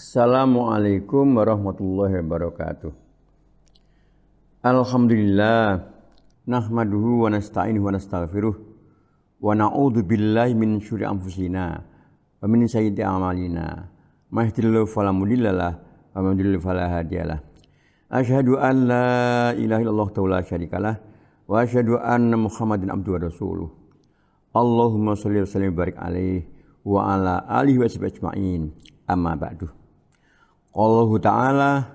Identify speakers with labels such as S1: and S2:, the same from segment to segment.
S1: Assalamualaikum warahmatullahi wabarakatuh. Alhamdulillah nahmaduhu wa nasta'inuhu wa nastaghfiruh wa na'udzu billahi min syururi anfusina wa min sayyiati a'malina. May yahdihillahu fala mudhillalah wa may yudhlil fala hadiyalah. Asyhadu an la ilaha illallah wa la syarikalah wa asyhadu anna Muhammadan abduhu wa rasuluh. Allahumma shalli wa sallim wa barik alaihi wa ala alihi wa sahbihi ajma'in. Amma ba'du. Allahu ta'ala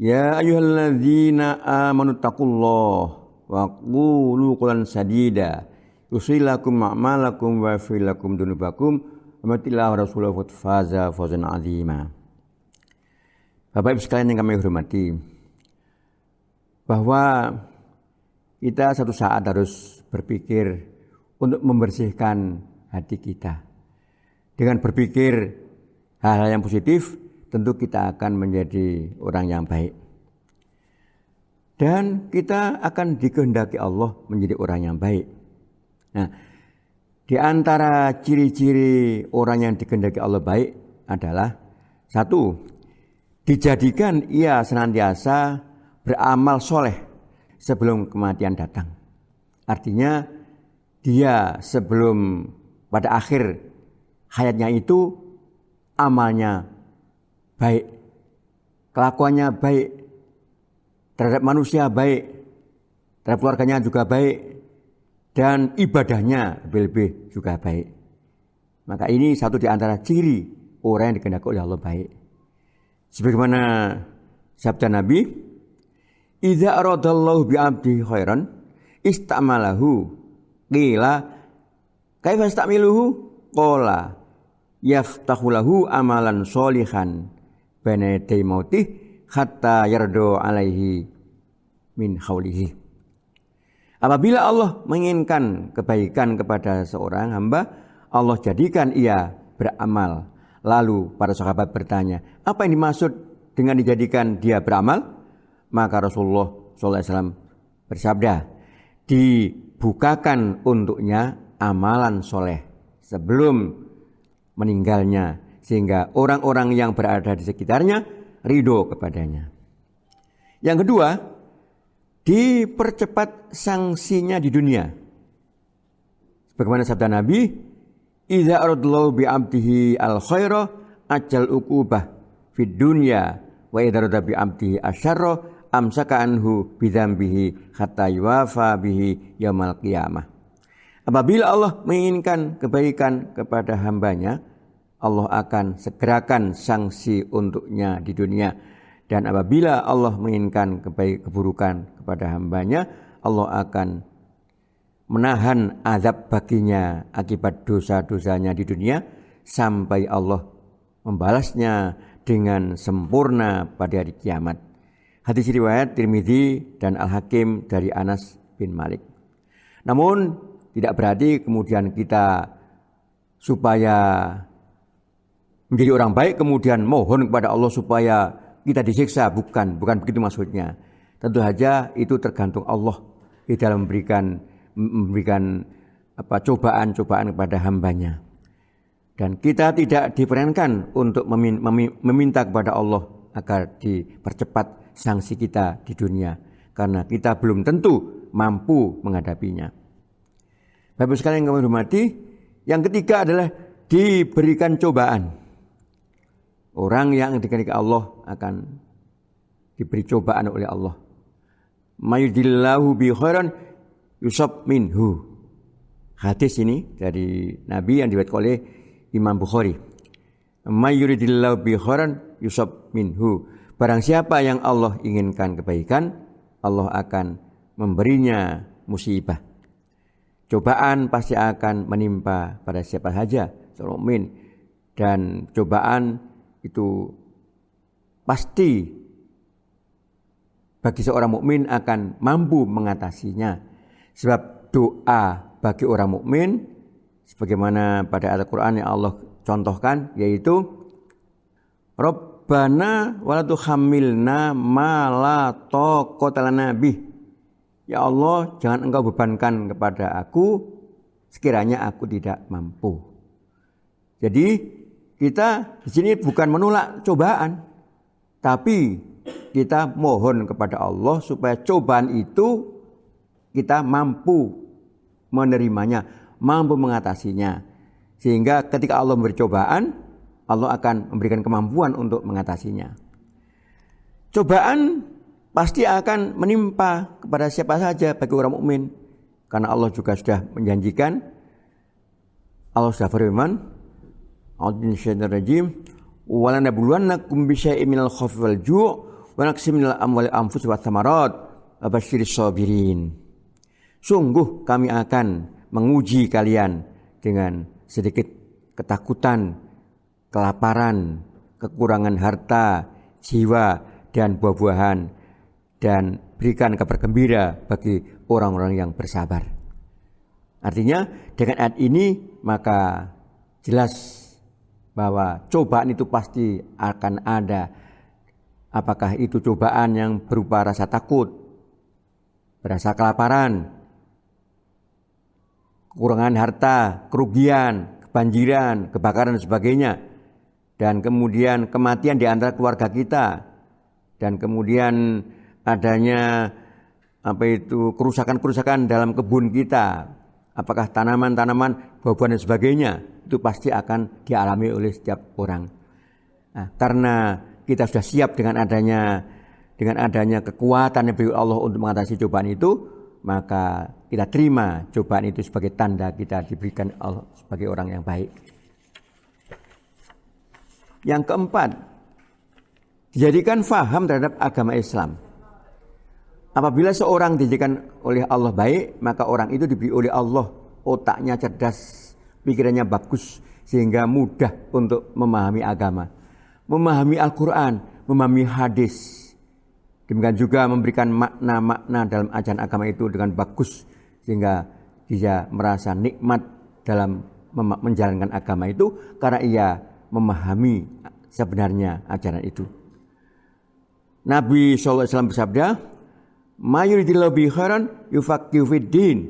S1: ya ayyuhalladzina amanu taqullaha wa qulu qawlan sadida yusilakum a'malakum wa yaghfir lakum dzunubakum wa matillahu rasulahu faqad faza fawzan 'azima. Bapak Ibu sekalian yang kami hormati, bahwa kita satu saat harus berpikir untuk membersihkan hati kita. Dengan berpikir hal-hal yang positif, tentu kita akan menjadi orang yang baik. Dan kita akan dikehendaki Allah menjadi orang yang baik. Nah, di antara ciri-ciri orang yang dikehendaki Allah baik adalah satu, dijadikan ia senantiasa beramal soleh sebelum kematian datang. Artinya dia sebelum pada akhir hayatnya itu amalnya baik, kelakuannya baik, terhadap manusia baik, terhadap keluarganya juga baik, dan ibadahnya lebih-lebih juga baik. Maka ini satu di antara ciri orang yang dikehendaki oleh Allah baik. Sebagaimana sabda Nabi, "Idza aradallahu bi 'abdi khairan istamalahu." Qila, "Kaifa istamiluhu?" Qala, "Yaftahu lahu amalan sholihan baina yaday mautih hatta yardo alaihi min khaulihi." Apabila Allah menginginkan kebaikan kepada seorang hamba, Allah jadikan ia beramal. Lalu para sahabat bertanya, apa yang dimaksud dengan dijadikan dia beramal? Maka Rasulullah SAW bersabda, dibukakan untuknya amalan soleh sebelum meninggalnya, sehingga orang-orang yang berada di sekitarnya ridho kepadanya. Yang kedua, dipercepat sanksinya di dunia. Sebagaimana sabda Nabi, "Idza aradallahu bi 'abdihi al-khaira ajal uqubah fid dunya wa idza arada bi 'abdihi asyarra amsaka anhu bi dzambihi hatta yuwafa bihi yaumil qiyamah." Apabila Allah menginginkan kebaikan kepada hambanya, Allah akan segerakan sanksi untuknya di dunia. Dan apabila Allah menginginkan keburukan kepada hambanya, Allah akan menahan azab baginya akibat dosa-dosanya di dunia sampai Allah membalasnya dengan sempurna pada hari kiamat. Hadis riwayat Tirmidzi dan Al-Hakim dari Anas bin Malik. Namun tidak berarti kemudian kita supaya menjadi orang baik kemudian mohon kepada Allah supaya kita disiksa. Bukan begitu maksudnya. Tentu saja itu tergantung Allah di dalam memberikan cobaan-cobaan kepada hambanya. Dan kita tidak diperkenankan untuk meminta kepada Allah agar dipercepat sanksi kita di dunia, karena kita belum tentu mampu menghadapinya. Bapak sekalian yang kami hormati, yang ketiga adalah diberikan cobaan. Orang yang dikehendaki Allah akan diberi cobaan oleh Allah. Mayudillahu bi khairan yusab minhu. Hadis ini dari Nabi yang diriwayatkan oleh Imam Bukhari. Mayuridillahu bi khairan yusab minhu. Barang siapa yang Allah inginkan kebaikan, Allah akan memberinya musibah. Cobaan pasti akan menimpa pada siapa saja seorang mukmin, dan cobaan itu pasti bagi seorang mukmin akan mampu mengatasinya. Sebab doa bagi orang mukmin sebagaimana pada Al-Qur'an yang Allah contohkan, yaitu Rabbana wa la tuhammilna ma la taqata lana bih. Ya Allah, jangan Engkau bebankan kepada aku sekiranya aku tidak mampu. Jadi kita di sini bukan menolak cobaan, tapi kita mohon kepada Allah supaya cobaan itu kita mampu menerimanya, mampu mengatasinya. Sehingga ketika Allah memberi cobaan, Allah akan memberikan kemampuan untuk mengatasinya. Cobaan pasti akan menimpa kepada siapa saja bagi orang mukmin, karena Allah juga sudah menjanjikan, Allah sudah berfirman, a'udzu minasyaitonir rajim, wa lanabluwannakum bisyai'in minal khaufi wal ju' wa naqsim minal amwali wal anfusi wath thamarat wa basyiris sabirin. Sungguh kami akan menguji kalian dengan sedikit ketakutan, kelaparan, kekurangan harta, jiwa, dan buah-buahan, dan berikan kabar gembira bagi orang-orang yang bersabar. Artinya dengan ayat ini maka jelas bahwa cobaan itu pasti akan ada. Apakah itu cobaan yang berupa rasa takut, rasa kelaparan, kekurangan harta, kerugian, kebanjiran, kebakaran dan sebagainya, dan kemudian kematian di antara keluarga kita, dan kemudian adanya kerusakan-kerusakan dalam kebun kita, apakah tanaman-tanaman, buah-buahan dan sebagainya, itu pasti akan dialami oleh setiap orang. Nah, karena kita sudah siap dengan adanya kekuatan yang diberi Allah untuk mengatasi cobaan itu, maka kita terima cobaan itu sebagai tanda kita diberikan Allah sebagai orang yang baik. Yang keempat, dijadikan faham terhadap agama Islam. Apabila seorang dijadikan oleh Allah baik, maka orang itu diberi oleh Allah otaknya cerdas, pikirannya bagus, sehingga mudah untuk memahami agama, memahami Al-Quran, memahami hadis. Demikian juga memberikan makna-makna dalam ajaran agama itu dengan bagus, sehingga dia merasa nikmat dalam menjalankan agama itu karena ia memahami sebenarnya ajaran itu. Nabi SAW bersabda, "Ma yuridillahu bihi khairan yufaqihu fiddin."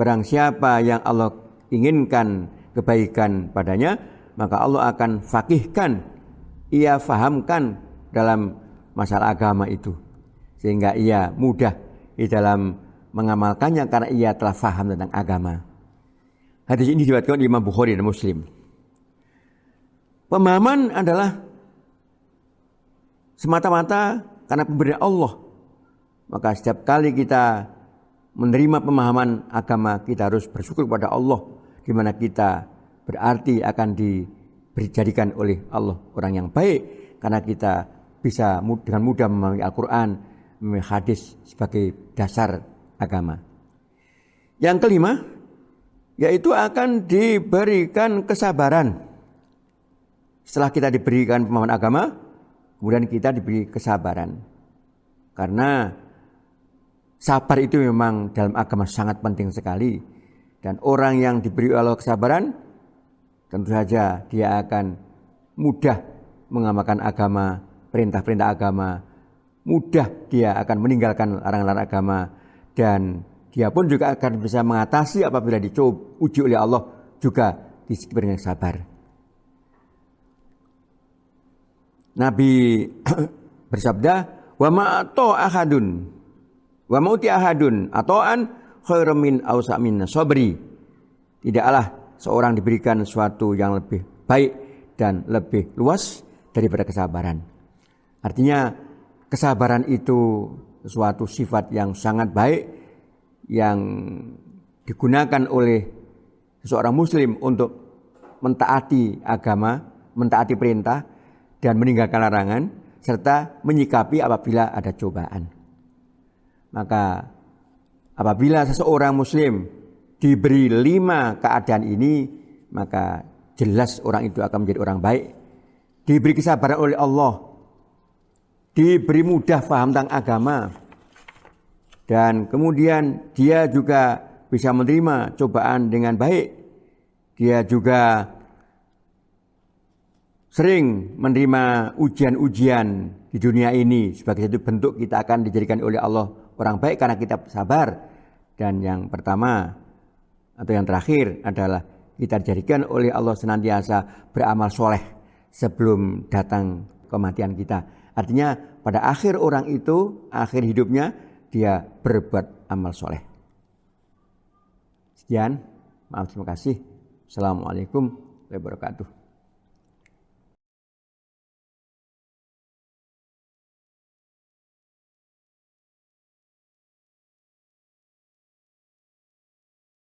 S1: Barang siapa yang Allah inginkan kebaikan padanya, maka Allah akan fakihkan, ia fahamkan dalam masalah agama itu, sehingga ia mudah di dalam mengamalkannya karena ia telah faham tentang agama. Hadis ini diriwayatkan oleh Imam Bukhari dan Muslim. Pemahaman adalah semata-mata karena pemberian Allah. Maka setiap kali kita menerima pemahaman agama, kita harus bersyukur kepada Allah, di mana kita berarti akan dijadikan oleh Allah orang yang baik, karena kita bisa dengan mudah memahami Al-Quran, memahami hadis sebagai dasar agama. Yang kelima, yaitu akan diberikan kesabaran. Setelah kita diberikan pemahaman agama, kemudian kita diberi kesabaran. Karena sabar itu memang dalam agama sangat penting sekali. Dan orang yang diberi Allah kesabaran, tentu saja dia akan mudah mengamalkan agama, perintah-perintah agama, mudah dia akan meninggalkan larangan-larangan agama, dan dia pun juga akan bisa mengatasi apabila diuji oleh Allah, juga diberi sabar. Nabi bersabda, "Wa ma'ato ahadun, wa mauti ahadun ato'an khairum min awsa' min sabri." Tidaklah seorang diberikan sesuatu yang lebih baik dan lebih luas daripada kesabaran. Artinya kesabaran itu suatu sifat yang sangat baik yang digunakan oleh seorang muslim untuk mentaati agama, mentaati perintah dan meninggalkan larangan, serta menyikapi apabila ada cobaan. Maka apabila seseorang muslim diberi 5 keadaan ini, maka jelas orang itu akan menjadi orang baik. Diberi kesabaran oleh Allah, diberi mudah paham tentang agama, dan kemudian dia juga bisa menerima cobaan dengan baik. Dia juga sering menerima ujian-ujian di dunia ini sebagai satu bentuk kita akan dijadikan oleh Allah orang baik karena kita sabar. Dan yang pertama atau yang terakhir adalah kita dijadikan oleh Allah senantiasa beramal soleh sebelum datang kematian kita. Artinya pada akhir orang itu, akhir hidupnya dia berbuat amal soleh. Sekian, maaf, terima kasih. Assalamualaikum warahmatullahi wabarakatuh.